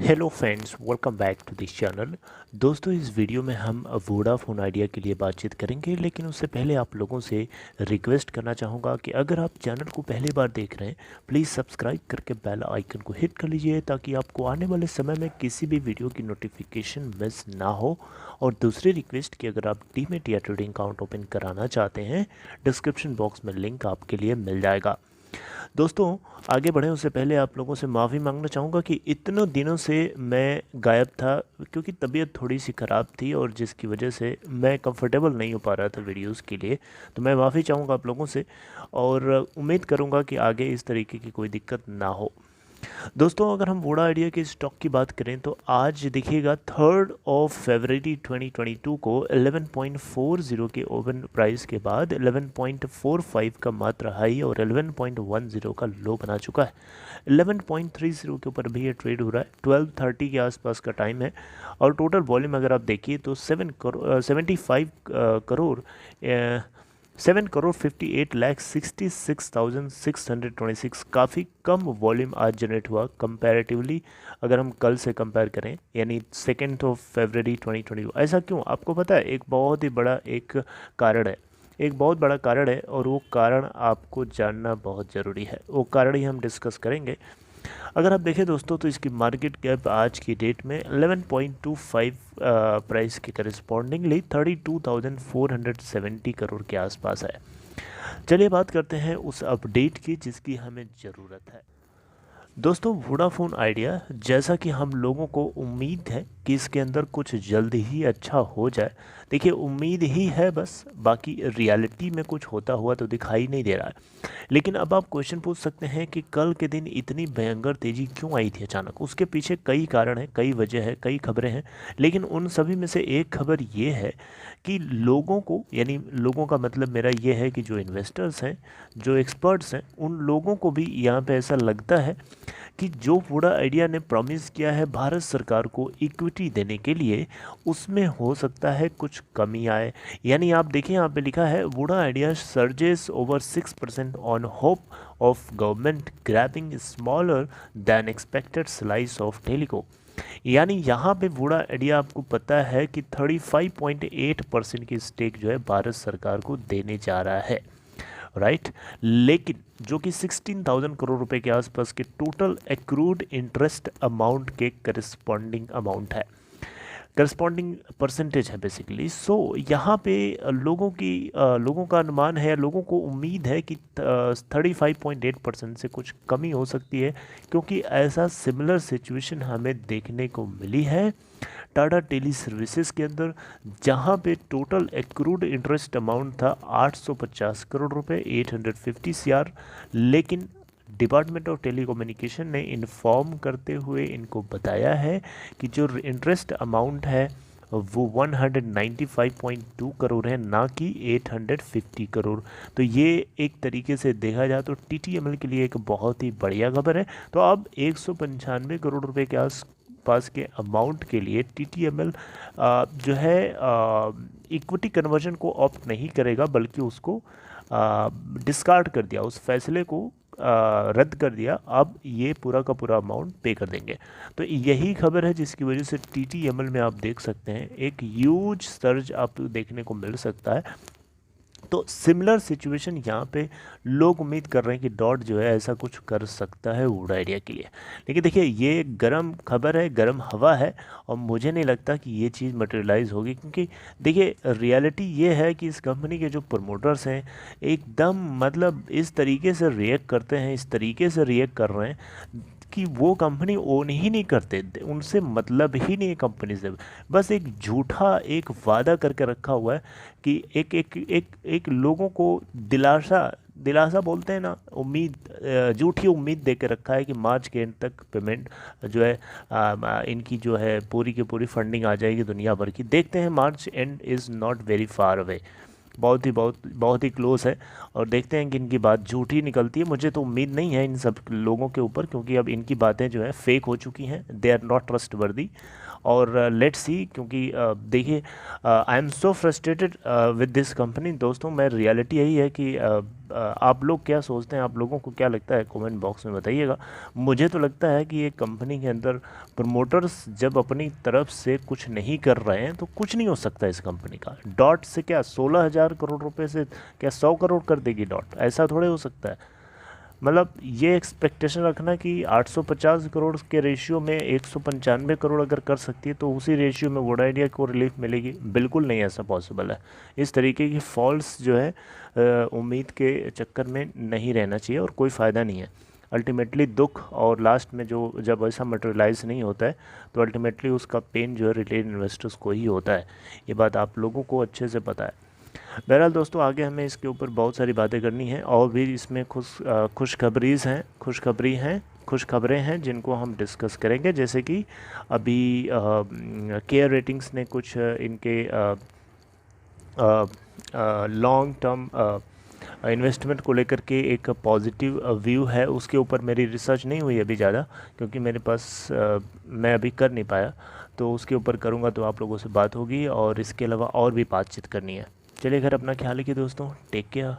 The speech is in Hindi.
Hello friends, welcome back to this channel. दोस्तों, इस वीडियो में हम वोडाफोन आइडिया के लिए बातचीत करेंगे, लेकिन उससे पहले आप लोगों से रिक्वेस्ट करना चाहूँगा कि अगर आप चैनल को पहली बार देख रहे हैं, प्लीज़ सब्सक्राइब करके बेल आइकन को हिट कर लीजिए ताकि आपको आने वाले समय में किसी भी वीडियो की नोटिफिकेशन मिस ना हो। और दूसरी रिक्वेस्ट कि अगर आप डीमैट या ट्रेडिंग अकाउंट ओपन कराना चाहते हैं, डिस्क्रिप्शन बॉक्स में लिंक आपके लिए मिल जाएगा। दोस्तों, आगे बढ़ें उससे पहले आप लोगों से माफ़ी मांगना चाहूँगा कि इतने दिनों से मैं गायब था, क्योंकि तबीयत थोड़ी सी ख़राब थी और जिसकी वजह से मैं कंफर्टेबल नहीं हो पा रहा था वीडियोस के लिए। तो मैं माफ़ी चाहूँगा आप लोगों से और उम्मीद करूँगा कि आगे इस तरीके की कोई दिक्कत ना हो। दोस्तों, अगर हम वोडा आइडिया के स्टॉक की बात करें तो आज देखिएगा 3 फरवरी 2022 को 11.40 के ओपन प्राइस के बाद 11.45 का मात्र हाई और 11.10 का लो बना चुका है। 11.30 के ऊपर भी ये ट्रेड हो रहा है। 12:30 के आसपास का टाइम है और टोटल वॉल्यूम अगर आप देखिए तो 7 करोड़ 58 लाख 66,626 काफ़ी कम वॉल्यूम आज जनरेट हुआ कंपैरेटिवली, अगर हम कल से कंपेयर करें, यानी 2 फरवरी 2020। ऐसा क्यों, आपको पता है? एक बहुत ही बड़ा कारण है, एक बहुत बड़ा कारण है और वो कारण आपको जानना बहुत ज़रूरी है। वो कारण ही हम डिस्कस करेंगे। अगर आप देखें दोस्तों तो इसकी मार्केट कैप आज की डेट में 11.25 प्राइस के करस्पॉन्डिंगली 32,470 करोड़ के आसपास है। चलिए बात करते हैं उस अपडेट की जिसकी हमें ज़रूरत है। दोस्तों, वोडाफोन आइडिया, जैसा कि हम लोगों को उम्मीद है कि इसके अंदर कुछ जल्द ही अच्छा हो जाए। देखिए, उम्मीद ही है बस, बाकी रियलिटी में कुछ होता हुआ तो दिखाई नहीं दे रहा है। लेकिन अब आप क्वेश्चन पूछ सकते हैं कि कल के दिन इतनी भयंकर तेज़ी क्यों आई थी अचानक? उसके पीछे कई कारण हैं, कई वजह है, कई खबरें हैं। लेकिन उन सभी में से एक खबर ये है कि लोगों को, यानी लोगों का मतलब मेरा ये है कि जो इन्वेस्टर्स हैं, जो एक्सपर्ट्स हैं, उन लोगों को भी यहाँ पे ऐसा लगता है कि जो वोडा आइडिया ने प्रॉमिस किया है भारत सरकार को इक्विटी देने के लिए, उसमें हो सकता है कुछ कमी आए। यानी आप देखिए, यहाँ पे लिखा है Voda idea surges over 6% on hope of government grabbing smaller than expected slice of telecom. यानी यहाँ पे वोडा आइडिया, आपको पता है कि 35.8% की स्टेक जो है भारत सरकार को देने जा रहा है, राइट। लेकिन जो कि 16,000 करोड़ रुपए के आसपास के टोटल एक्रूड इंटरेस्ट अमाउंट के करस्पॉन्डिंग अमाउंट है, करस्पॉन्डिंग परसेंटेज है बेसिकली। सो यहाँ पे लोगों का अनुमान है, लोगों को उम्मीद है कि 35.8% से कुछ कमी हो सकती है, क्योंकि ऐसा सिमिलर सिचुएशन हमें देखने को मिली है टाटा टेली सर्विसेज के अंदर, जहां पे टोटल एक्रूड इंटरेस्ट अमाउंट था 850 करोड़ रुपए, 850 सीआर। लेकिन डिपार्टमेंट ऑफ टेलीकम्युनिकेशन ने इन्फॉर्म करते हुए इनको बताया है कि जो इंटरेस्ट अमाउंट है वो 195.2 करोड़ है, ना कि 850 करोड़। तो ये एक तरीके से देखा जाए तो टीटीएमएल के लिए एक बहुत ही बढ़िया खबर है। तो अब 195 करोड़ रुपए के आसपास के अमाउंट के लिए टीटीएमएल जो है इक्विटी कन्वर्जन को ऑप्ट नहीं करेगा, बल्कि उसको डिस्कार्ड कर दिया, उस फैसले को रद्द कर दिया। अब ये पूरा का पूरा अमाउंट पे कर देंगे। तो यही खबर है जिसकी वजह से टीटीएमएल में आप देख सकते हैं एक ह्यूज सर्ज आपको देखने को मिल सकता है। तो सिमिलर सिचुएशन यहाँ पे लोग उम्मीद कर रहे हैं कि डॉट जो है ऐसा कुछ कर सकता है वोडा आइडिया के लिए। लेकिन देखिए, ये गर्म खबर है, गर्म हवा है, और मुझे नहीं लगता कि ये चीज़ मटेरियलाइज होगी, क्योंकि देखिए रियलिटी ये है कि इस कंपनी के जो प्रमोटर्स हैं एकदम मतलब इस तरीके से रिएक्ट करते हैं, इस तरीके से रिएक्ट कर रहे हैं कि वो कंपनी ओन ही नहीं करते, उनसे मतलब ही नहीं है कंपनी से। बस एक झूठा एक वादा करके रखा हुआ है कि एक लोगों को दिलासा दिलासा बोलते हैं ना, उम्मीद, झूठी उम्मीद दे के रखा है कि मार्च के एंड तक पेमेंट जो है इनकी जो है पूरी की पूरी फंडिंग आ जाएगी दुनिया भर की। देखते हैं, March end is not very far away, बहुत ही क्लोज है, और देखते हैं कि इनकी बात झूठी निकलती है। मुझे तो उम्मीद नहीं है इन सब लोगों के ऊपर, क्योंकि अब इनकी बातें जो है फेक हो चुकी हैं, दे आर नॉट ट्रस्ट वर्दी। और लेट्स सी, क्योंकि देखिए I am so frustrated with this company. दोस्तों, मैं रियलिटी यही है कि आप लोग क्या सोचते हैं, आप लोगों को क्या लगता है, कमेंट बॉक्स में बताइएगा। मुझे तो लगता है कि ये कंपनी के अंदर प्रमोटर्स जब अपनी तरफ से कुछ नहीं कर रहे हैं तो कुछ नहीं हो सकता इस कंपनी का। डॉट से क्या 16,000 करोड़ रुपए से क्या 100 करोड़ कर देगी डॉट, ऐसा थोड़े हो सकता है। मतलब ये एक्सपेक्टेशन रखना कि 850 करोड़ के रेशियो में 195 करोड़ अगर कर सकती है तो उसी रेशियो में वोडा आइडिया को रिलीफ मिलेगी, बिल्कुल नहीं ऐसा पॉसिबल है। इस तरीके की फॉल्स जो है उम्मीद के चक्कर में नहीं रहना चाहिए और कोई फ़ायदा नहीं है। अल्टीमेटली दुख और लास्ट में जो जब ऐसा मटेरियलाइज नहीं होता है तो अल्टीमेटली उसका पेन जो है रिटेल इन्वेस्टर्स को ही होता है। ये बात आप लोगों को अच्छे से पता है। बहरहाल दोस्तों, आगे हमें इसके ऊपर बहुत सारी बातें करनी है और भी इसमें खुशखबरें हैं जिनको हम डिस्कस करेंगे। जैसे कि अभी केयर रेटिंग्स ने कुछ इनके लॉन्ग टर्म इन्वेस्टमेंट को लेकर के एक पॉजिटिव व्यू है, उसके ऊपर मेरी रिसर्च नहीं हुई अभी ज़्यादा, क्योंकि मेरे पास मैं अभी कर नहीं पाया। तो उसके ऊपर करूँगा तो आप लोगों से बात होगी और इसके अलावा और भी बातचीत करनी है। चलिए घर, अपना ख्याल रखिए दोस्तों, टेक केयर।